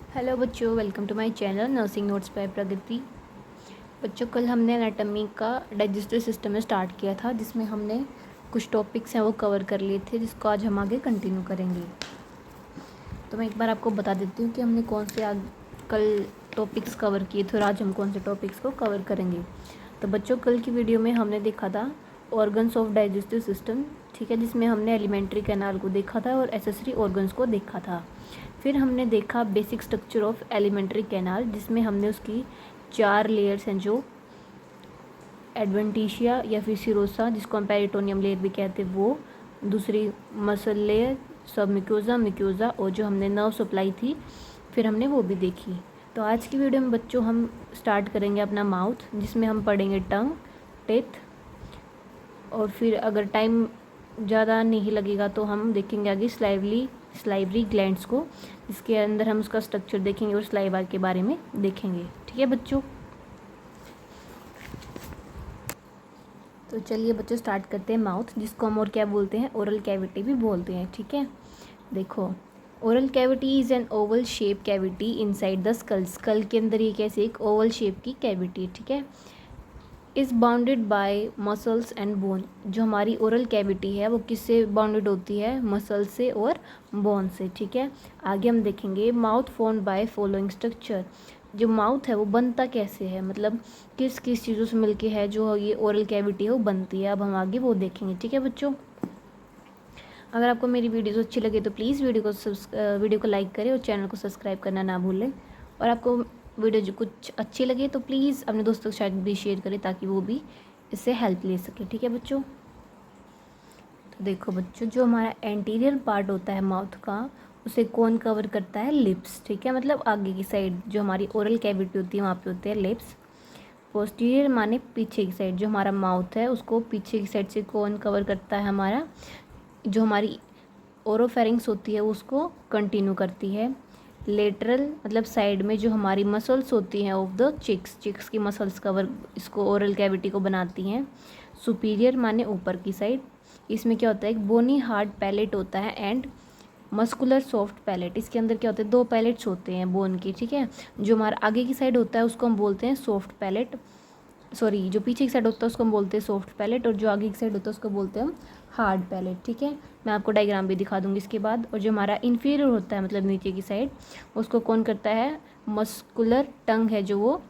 Hello बच्चों, welcome to my channel nursing notes by Pragati. बच्चों, कल हमने एनाटॉमी का डाइजेस्टिव सिस्टम में स्टार्ट किया था, जिसमें हमने कुछ टॉपिक्स हैं वो कवर कर लिए थे, जिसको आज हम आगे कंटिन्यू करेंगे। तो मैं एक बार आपको बता देती हूँ कि हमने कौन से कल टॉपिक्स कवर किए थे और आज हम कौन से टॉपिक्स को कवर करेंगे। तो बच्चों, कल की वीडियो में हमने देखा था ऑर्गन्स ऑफ डाइजेस्टिव सिस्टम, ठीक है, जिसमें हमने एलिमेंट्री कैनाल को देखा था और एसेसरी ऑर्गन्स को देखा था। फिर हमने देखा basic structure of alimentary canal, जिसमें हमने उसकी 4 लेयर्स हैं, जो एडवेंटिशिया या फिर सिरोसा, जिसको हम पेरिटोनियम लेयर भी कहते हैं, वो दूसरी मसल लेयर, सब म्यूकोजा और जो हमने नर्व सप्लाई थी, फिर हमने वो भी देखी। तो आज की वीडियो में बच्चों हम स्टार्ट करेंगे अपना माउथ, जिसमें हम पढ़ेंगे टंग, टेथ, और फिर अगर टाइम ज़्यादा नहीं लगेगा तो हम देखेंगे आगे स्लाइवरी ग्लैंड्स को, जिसके अंदर हम उसका स्ट्रक्चर देखेंगे और स्लाइवा के बारे में देखेंगे। ठीक है बच्चों, तो चलिए बच्चों स्टार्ट करते हैं माउथ, जिसको हम और क्या बोलते हैं, ओरल कैविटी भी बोलते हैं। ठीक है, देखो, oral cavity is an oval shape cavity inside the skull. Skull के अंदर ये कैसे एक ओवल शेप की कैविटी, ठीक है, is bounded by muscles and bone. जो हमारी ओरल कैविटी है वो किससे बाउंडेड होती है, मसल से और बोन से। ठीक है, आगे हम देखेंगे mouth formed by following structure. जो माउथ है वो बनता कैसे है, मतलब किस किस चीज़ों से मिलके है जो ये ओरल कैविटी है वो बनती है। अब हम आगे वो देखेंगे। ठीक है बच्चों, अगर आपको मेरी वीडियोस अच्छी लगे तो प्लीज़ वीडियो को लाइक करें और चैनल को सब्सक्राइब करना ना भूलें। और आपको वीडियो जो कुछ अच्छी लगे तो प्लीज़ अपने दोस्तों के साथ भी शेयर करें, ताकि वो भी इससे हेल्प ले सके। ठीक है बच्चों, तो देखो बच्चों, जो हमारा एंटीरियर पार्ट होता है माउथ का, उसे कौन कवर करता है, लिप्स। ठीक है, मतलब आगे की साइड जो हमारी ओरल कैविटी होती है वहाँ पे होते हैं लिप्स। पोस्टीरियर माने पीछे की साइड, जो हमारा माउथ है उसको पीछे की साइड से कौन कवर करता है, हमारा जो हमारी ओरोफेरिंग्स होती है उसको कंटिन्यू करती है। लेटरल मतलब साइड में जो हमारी मसल्स होती हैं ऑफ द चिक्स की मसल्स कवर इसको ओरल कैविटी को बनाती हैं। सुपीरियर माने ऊपर की साइड, इसमें क्या होता है, एक बोनी हार्ड पैलेट होता है एंड मस्कुलर सॉफ्ट पैलेट। इसके अंदर क्या होते हैं, 2 पैलेट्स होते हैं बोन के। ठीक है, जो हमारा आगे की साइड होता है उसको हम बोलते हैं सॉफ्ट पैलेट, सॉरी जो पीछे की साइड होता है उसको हम बोलते हैं सॉफ्ट पैलेट, और जो आगे की साइड होता है उसको बोलते हैं हम हार्ड पैलेट। ठीक है, मैं आपको डायग्राम भी दिखा दूंगी इसके बाद। और जो हमारा इन्फीरियर होता है मतलब नीचे की साइड, उसको कौन करता है, मस्कुलर टंग है, जो वो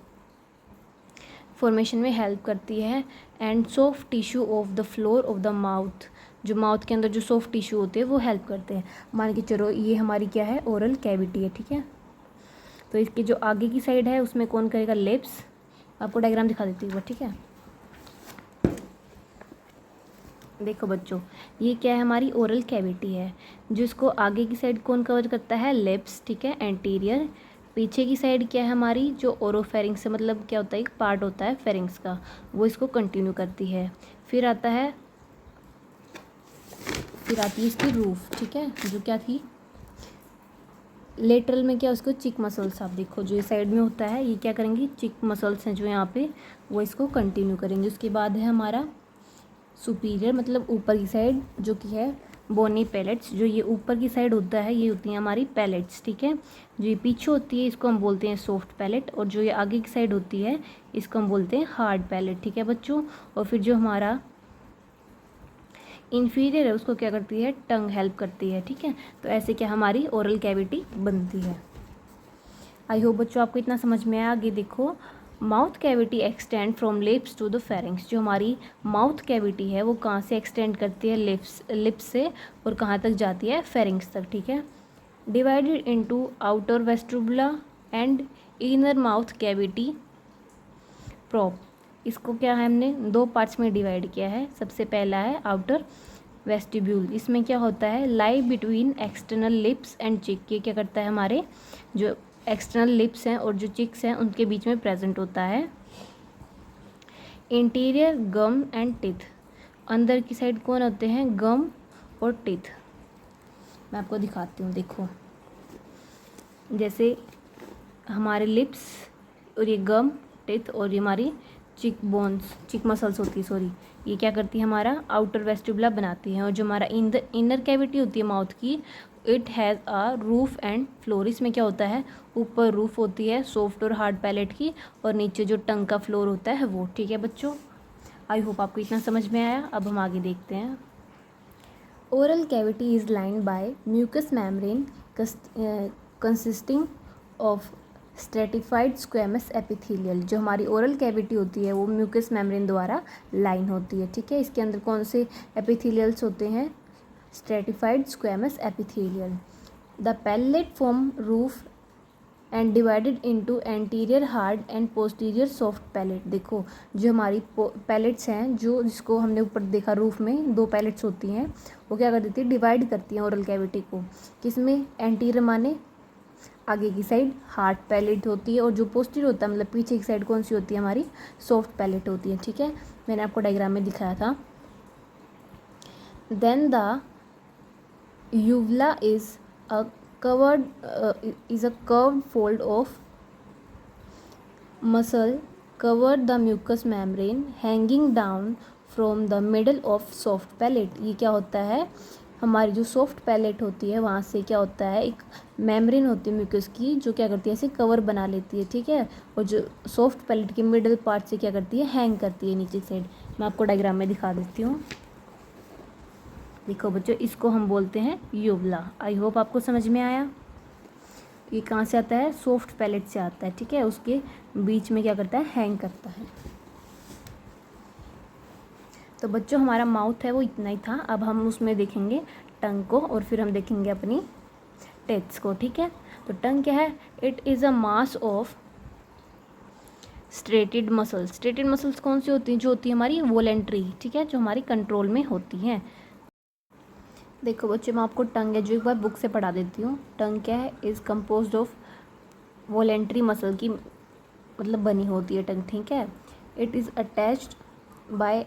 फॉर्मेशन में हेल्प करती है। And soft tissue of the floor of the mouth, जो माउथ के अंदर जो सॉफ्ट टिश्यू होते हैं वो हेल्प करते हैं। मान के चलो ये हमारी क्या है, ओरल कैविटी है। ठीक है, तो इसकी जो आगे की साइड है उसमें कौन करेगा, लिप्स। आपको डायग्राम दिखा देती हूँ, ठीक है। देखो बच्चों, ये क्या है, हमारी ओरल कैविटी है, जो इसको आगे की साइड कौन कवर करता है, लिप्स। ठीक है, एंटीरियर। पीछे की साइड क्या है हमारी, जो ओरोफेरिंग्स है, मतलब क्या होता है, एक पार्ट होता है फेरिंग्स का, वो इसको कंटिन्यू करती है। फिर आता है, फिर आती है इसकी रूफ। ठीक है, जो क्या थी, लेटरल में क्या, उसको चिक मसल्स, आप देखो जो ये साइड में होता है, ये क्या करेंगी, चिक मसल्स हैं जो यहाँ पे, वो इसको कंटिन्यू करेंगे। उसके बाद है हमारा सुपीरियर, मतलब ऊपर की साइड, जो कि है बोनी पैलेट्स। जो ये ऊपर की साइड होता है ये होती हैं हमारी पैलेट्स। ठीक है, जो ये पीछे होती है इसको हम बोलते हैं सॉफ्ट पैलेट, और जो ये आगे की साइड होती है इसको हम बोलते हैं हार्ड पैलेट। ठीक है बच्चों, और फिर जो हमारा इन्फीरियर है उसको क्या करती है, टंग हेल्प करती है। ठीक है, तो ऐसे क्या हमारी ओरल कैविटी बनती है। आई होप बच्चों आपको इतना समझ में आया। आगे देखो, mouth cavity extend from lips to the pharynx. जो हमारी माउथ कैविटी है वो कहाँ से एक्सटेंड करती है, लिप्स से, और कहाँ तक जाती है, फेरिंग्स तक। ठीक है, divided into outer वेस्टिबुला and inner mouth cavity prop. इसको क्या है, हमने 2 पार्ट्स में डिवाइड किया है। सबसे पहला है आउटर वेस्टिब्यूल, इसमें क्या होता है, lie between external lips and चिक। ये क्या करता है, हमारे जो एक्सटर्नल लिप्स हैं और जो चिक्स हैं उनके बीच में प्रेजेंट होता है। इंटीरियर गम एंड टिथ, अंदर की साइड कौन होते हैं, गम और टिथ। मैं आपको दिखाती हूँ, देखो जैसे हमारे लिप्स और ये गम, टिथ, और ये हमारी चिक मसल्स होती है, सॉरी, ये क्या करती है, हमारा आउटर वेस्टिबुला बनाती है। और जो हमारा इनर कैविटी होती है माउथ की, it has a roof and floor. इसमें क्या होता है, ऊपर रूफ होती है सॉफ्ट और हार्ड पैलेट की, और नीचे जो टंग का फ्लोर होता है वो। ठीक है बच्चों, आई होप आपको इतना समझ में आया। अब हम आगे देखते हैं। Oral cavity is lined by mucous membrane consisting of stratified squamous epithelial. जो हमारी ओरल कैविटी होती है वो म्यूकस मेम्ब्रेन द्वारा लाइन होती है। ठीक है, इसके अंदर कौन से एपिथेलियल्स होते हैं, stratified squamous epithelial. The palate form roof and divided into anterior hard and posterior soft palate. देखो जो हमारी पैलेट्स हैं, जो जिसको हमने ऊपर देखा रूफ में दो पैलेट्स होती हैं, वो क्या कर देती है, डिवाइड करती हैं ओरल कैविटी को। किसमें, एंटीरियर माने आगे की साइड हार्ड पैलेट होती है, और जो पोस्टीरियर होता है मतलब पीछे की साइड कौन सी होती है, हमारी सॉफ्ट पैलेट होती है। ठीक है, मैंने आपको डायग्राम में दिखाया था। Then the uvula is a curved fold of muscle covered the mucous membrane hanging down from the middle of soft palate। ये क्या होता है, हमारी जो सॉफ्ट पैलेट होती है वहाँ से क्या होता है, एक मेम्ब्रेन होती है म्यूकस की, जो क्या करती है, ऐसे कवर बना लेती है। ठीक है, और जो सॉफ्ट पैलेट के मिडल पार्ट से क्या करती है, हैंग करती है नीचे साइड। मैं आपको डायग्राम में दिखा देती हूँ। देखो बच्चों, इसको हम बोलते हैं यूवला। आई होप आपको समझ में आया। ये कहाँ से आता है, सॉफ्ट पैलेट से आता है। ठीक है, उसके बीच में क्या करता है, हैंग करता है। तो बच्चों हमारा माउथ है वो इतना ही था। अब हम उसमें देखेंगे टंग को, और फिर हम देखेंगे अपनी टेथ्स को। ठीक है, तो टंग क्या है, it is a mass of striated muscles. Striated muscles कौन सी होती हैं, जो होती है हमारी वॉलेंट्री। ठीक है, जो हमारी कंट्रोल में होती हैं। देखो बच्चों, मैं आपको टंग है जो एक बार बुक से पढ़ा देती हूँ। टंग क्या है, is composed of voluntary muscle की मतलब बनी होती है टंग। ठीक है, it is attached by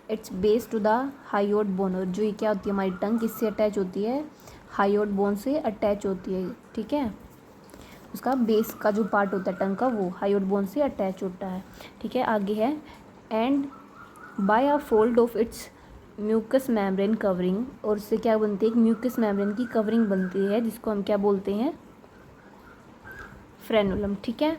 its base to the hyoid bone. और जो ये क्या होती है, हमारी टंग किससे अटैच होती है, हाइयोड बोन से अटैच होती है। ठीक है, उसका बेस का जो पार्ट होता है टंग का, वो हाइयोड बोन से अटैच होता है। ठीक है, आगे है, and by a fold of its mucous membrane covering. और उससे क्या बनती है, एक म्यूकस मेम्ब्रेन की कवरिंग बनती है, जिसको हम क्या बोलते हैं, फ्रेनुलम। ठीक है,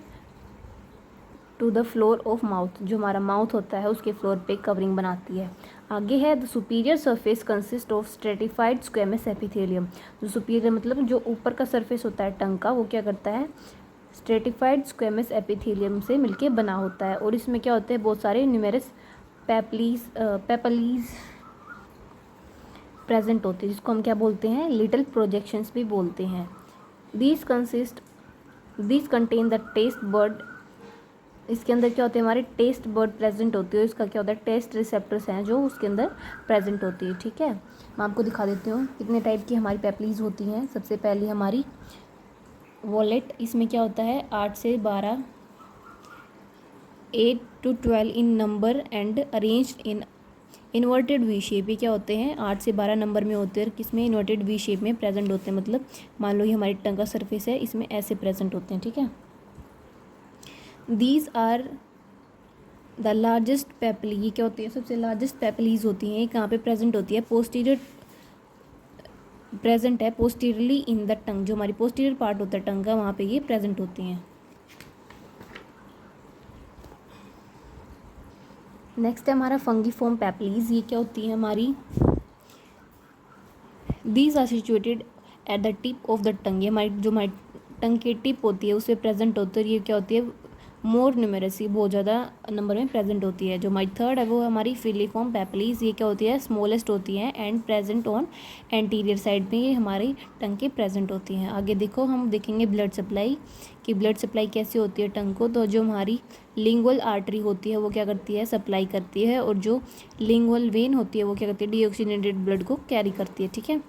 to the floor of mouth. जो हमारा माउथ होता है उसके फ्लोर पे कवरिंग बनाती है। आगे है, the superior surface consist of stratified squamous epithelium. जो सुपीरियर मतलब जो ऊपर का सरफेस होता है टंग का, वो क्या करता है, स्ट्रेटिफाइड स्क्वेमस एपिथेलियम से मिलके बना होता है। और इसमें क्या होते हैं, बहुत सारे न्यूमेरस पेपलीज प्रेजेंट होते हैं, जिसको हम क्या बोलते हैं, लिटिल प्रोजेक्शंस भी बोलते हैं। These contain the taste bud. इसके अंदर क्या होते हैं, हमारे टेस्ट बर्ड प्रेजेंट होती है। इसका क्या होता है, टेस्ट रिसेप्टर्स हैं जो उसके अंदर प्रेजेंट होती है। ठीक है, मैं आपको दिखा देती हूँ कितने टाइप की हमारी पेपलीज होती हैं। सबसे पहले हमारी वॉलेट, इसमें क्या होता है, 8 से 12, 8 to 12 in number and arranged in inverted V shape. ये क्या होते हैं, 8 से 12 नंबर में होते हैं, किसमें, इन्वर्टेड वी शेप में प्रेजेंट होते हैं। मतलब मान लो ये हमारी टंग का सरफेस है, इसमें ऐसे प्रेजेंट होते हैं। ठीक है, दीज आर द लार्जेस्ट पेपली। ये क्या होती है, सबसे लार्जेस्ट पेपलीज होती हैं। कहाँ पे प्रेजेंट होती है, पोस्टीरियर प्रेजेंट है पोस्टीरियरली इन द टंग। जो हमारी पोस्टीरियर पार्ट होता है टंग का, वहाँ पे ये प्रेजेंट होती हैं। नेक्स्ट है हमारा फंगीफॉर्म पेपलीज। ये क्या होती है हमारी, these are situated at the tip of the tongue. ये हमारी जो हमारी टंग की टिप होती है उससे प्रेजेंट होती है। ये क्या होती है, मोर न्यूमेरस, ये बहुत ज़्यादा नंबर में प्रेजेंट होती है। जो हमारी थर्ड है वो हमारी फिलीफॉर्म पेपलीज। ये क्या होती है, स्मॉलेस्ट होती है and present on anterior side में, ये हमारी टंग के प्रेजेंट होती हैं। आगे देखो, हम देखेंगे ब्लड सप्लाई कि ब्लड सप्लाई कैसे होती है टंग को। तो जो हमारी लिंगुअल आर्टरी होती है वो क्या करती है, सप्लाई करती है, और जो लिंगुअल वेन होती है वो क्या करती है, डीऑक्सीजनेटेड ब्लड को कैरी करती है। ठीक है,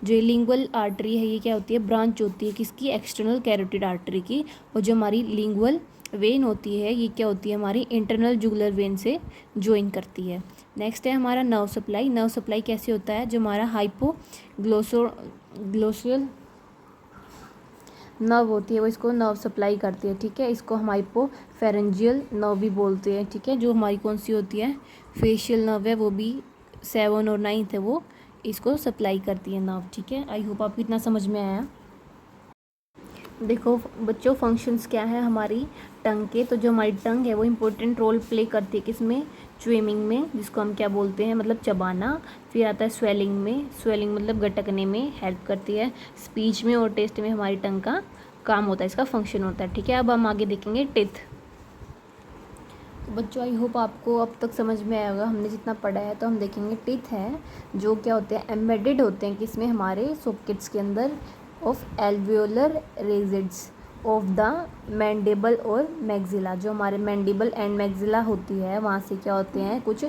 जो लिंगुअल आर्टरी है ये क्या होती है, ब्रांच होती है किसकी, एक्सटर्नल कैरोटिड आर्टरी की। और जो हमारी लिंगुअल वेन होती है ये क्या होती है, हमारी इंटरनल जुगुलर वेन से ज्वाइन करती है। नेक्स्ट है हमारा नर्व सप्लाई। नर्व सप्लाई कैसे होता है, जो हमारा ग्लोशियल नर्व होती है वो इसको नर्व सप्लाई करती है। ठीक है, इसको हम हाइपोफेरेंजियल नर्व भी बोलते हैं। ठीक है, जो हमारी कौन सी होती है, फेशियल नर्व है, वो भी 7 और 9 है, वो इसको सप्लाई करती है नर्व, ठीक है। आई होप आपको इतना समझ में आया। देखो बच्चों, फंक्शंस क्या है हमारी टंग के। तो जो हमारी टंग है वो इम्पोर्टेंट रोल प्ले करती है किसमें, च्यूइंग में, जिसको हम क्या बोलते हैं, मतलब चबाना। फिर आता है स्वेलिंग में, स्वेलिंग मतलब गटकने में हेल्प करती है। स्पीच में और टेस्ट में हमारी टंग का काम होता है, इसका फंक्शन होता है, ठीक है। अब हम आगे देखेंगे टिथ। तो बच्चों आई होप आपको अब तक समझ में आया होगा हमने जितना पढ़ा है। तो हम देखेंगे टिथ है जो क्या होते हैं, एम्बेडेड होते हैं किसमें, हमारे सॉकेट्स के अंदर of alveolar ridges of the mandible और मैग्जिला। जो हमारे मैंडिबल एंड मैग्जिला होती है वहाँ से क्या होते हैं, कुछ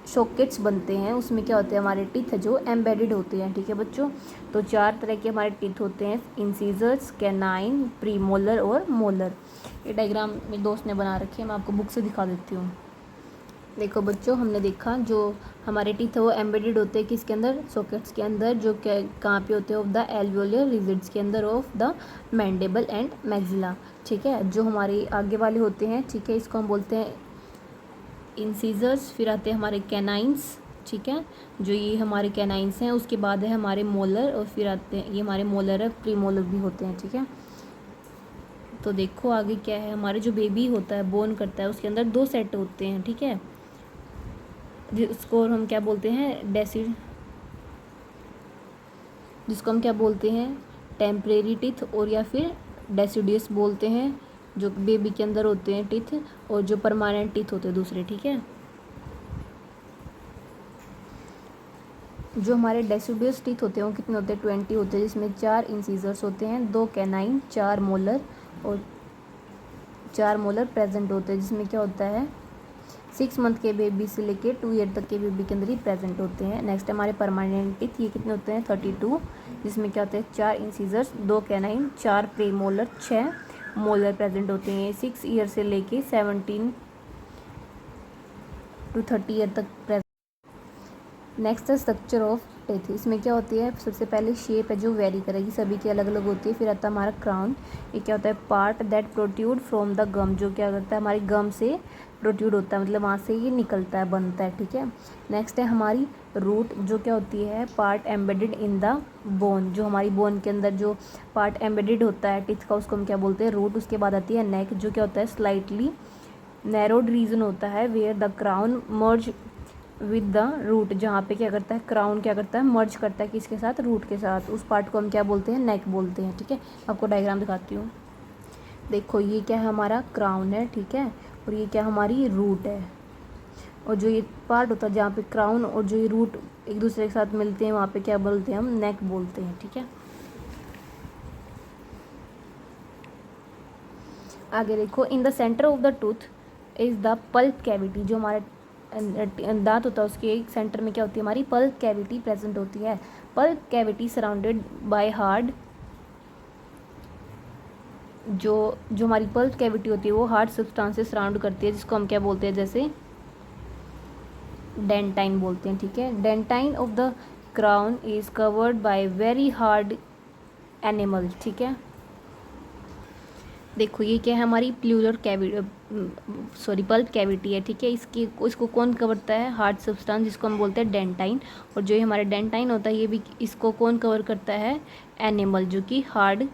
सॉकेट्स बनते हैं, उसमें क्या होते हैं हमारे टीथ जो एम्बेडेड होते हैं, ठीक है बच्चों। तो 4 तरह के हमारे टीथ होते हैं, इंसीजर्स, कैनाइन, प्रीमोलर और मोलर। ये डायग्राम मेरे दोस्त ने बना रखी है, मैं आपको बुक से दिखा देती हूँ। देखो बच्चों, हमने देखा जो हमारे टीथ है वो एम्बेडेड होते हैं किसके अंदर, सॉकेट्स के अंदर, जो क्या कहाँ पे होते हैं, ऑफ द एल्वियोलर रिजिड्स के अंदर of the mandible and maxilla, ठीक है। जो हमारे आगे वाले होते हैं, ठीक है, इसको हम बोलते हैं इंसीजर्स। फिर आते हैं हमारे कैनाइंस, ठीक है, जो ये हमारे कैनाइंस हैं। उसके बाद है हमारे मोलर, और फिर आते हैं ये हमारे मोलर है, प्रीमोलर भी होते हैं, ठीक है। तो देखो आगे क्या है, हमारे जो बेबी होता है, बोर्न करता है, उसके अंदर 2 सेट होते हैं, ठीक है, जिसको हम क्या बोलते हैं, जिसको हम क्या बोलते हैं, टेम्परेरी टीथ, और या फिर डेसिडियस बोलते हैं, जो बेबी के अंदर होते हैं टीथ, और जो परमानेंट टीथ होते हैं दूसरे, ठीक है। जो हमारे डेसिडियस टीथ होते हैं वो कितने होते हैं, 20 होते हैं, जिसमें 4 इंसीजर्स होते हैं, 2 कैनाइन, 4 मोलर, और 4 मोलर प्रेजेंट होते हैं, जिसमें क्या होता है 6 मंथ के बेबी से लेके 2 ईयर तक के बेबी के अंदर ही प्रेजेंट होते हैं। नेक्स्ट हमारे परमानेंट टीथ, ये कितने होते हैं 32, जिसमें क्या होते हैं 4 incisors, 2 canine, 4 premolar, 6 molar present होते हैं। 6 ईयर से लेके 17 to 30 ईयर तक प्रेजेंट। नेक्स्ट है स्ट्रक्चर ऑफ टीथ। इसमें क्या होती है, सबसे पहले शेप है जो वेरी करेगी, सभी की अलग अलग होती है। फिर आता है हमारा क्राउन, ये क्या होता है, part that protrude from the gum, जो क्या करता है हमारी गम से प्रोट्यूड होता है, मतलब वहाँ से ये निकलता है, बनता है, ठीक है। नेक्स्ट है हमारी रूट, जो क्या होती है, part embedded in the bone, जो हमारी बोन के अंदर जो पार्ट एम्बेडेड होता है टीथ का, उसको हम क्या बोलते हैं, रूट। उसके बाद आती है नेक, जो क्या होता है स्लाइटली नैरोड रीजन होता है, where the crown merge with the root, जहाँ पे क्या करता है क्राउन क्या करता है, मर्ज करता है किसके साथ, रूट के साथ। उस पार्ट को हम क्या बोलते हैं, नेक बोलते हैं, ठीक है। आपको डायग्राम दिखाती हूँ। देखो ये क्या है, हमारा क्राउन है, ठीक है, और ये क्या हमारी रूट है, और जो ये पार्ट होता है जहाँ पे क्राउन और जो ये रूट एक दूसरे के साथ मिलते हैं, वहाँ पे क्या बोलते हैं, हम नेक बोलते हैं, ठीक है। आगे देखो, in the centre of the tooth is the pulp cavity, जो हमारा दांत होता है उसके एक सेंटर में क्या होती है, हमारी पल्प कैविटी प्रेजेंट होती है। Pulp cavity surrounded by hard, जो हमारी पल्प कैविटी होती है वो हार्ड सब्सटेंस से सराउंड करती है, जिसको हम क्या बोलते हैं, जैसे डेंटाइन बोलते हैं, ठीक है। Dentine of the crown is covered by very hard animal, ठीक है। देखो ये क्या है, हमारी प्लूरल कैविटी, पल्प कैविटी है, ठीक है। इसको कौन कवरता है, हार्ड सब्सटेंस, जिसको हम बोलते हैं डेंटाइन। और जो ये हमारा डेंटाइन होता है ये भी इसको कौन कवर करता है, एनिमल, जो कि हार्ड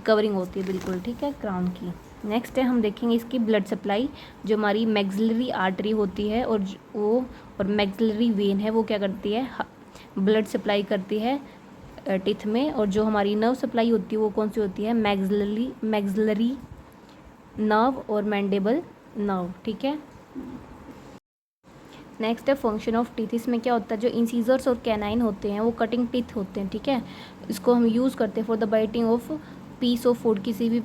कवरिंग होती है बिल्कुल, ठीक है, क्राउन की। नेक्स्ट है हम देखेंगे इसकी ब्लड सप्लाई, जो हमारी मैक्सिलरी आर्टरी होती है और मैक्सिलरी वेन है, वो क्या करती है, ब्लड सप्लाई करती है टीथ में। और जो हमारी नर्व सप्लाई होती है वो कौन सी होती है, मैक्सिलरी नर्व और मैंडिबल नर्व, ठीक है। नेक्स्ट है फंक्शन ऑफ टीथ। इसमें क्या होता है, जो इंसीजर्स और कैनाइन होते हैं वो कटिंग टीथ होते हैं, ठीक है। इसको हम यूज़ करते हैं for the biting of peace of food, किसी भी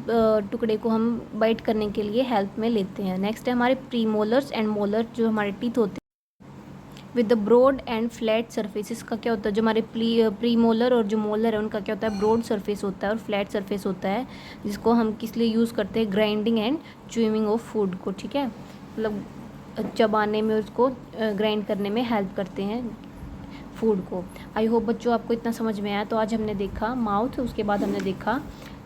टुकड़े को हम बाइट करने के लिए हेल्प में लेते हैं। नेक्स्ट है हमारे प्रीमोलर्स एंड मोलर, जो हमारे टीथ होते हैं with the broad and flat surfaces. का क्या होता है, जो हमारे प्रीमोलर और जो मोलर है उनका क्या होता है, ब्रॉड सरफेस होता है और फ्लैट सरफेस होता है, जिसको हम किस लिए यूज़ करते हैं, grinding and chewing of food को, ठीक है, मतलब चबाने में, उसको ग्राइंड करने में हेल्प करते हैं फूड को। आई होप बच्चों आपको इतना समझ में आया। तो आज हमने देखा माउथ, उसके बाद हमने देखा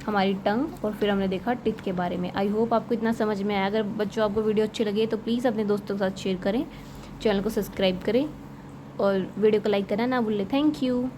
हमारी टंग, और फिर हमने देखा टीथ के बारे में। आई होप आपको इतना समझ में आया। अगर बच्चों आपको वीडियो अच्छी लगे तो प्लीज़ अपने दोस्तों के साथ शेयर करें, चैनल को सब्सक्राइब करें। और वीडियो को लाइक करना ना भूलें। Thank you.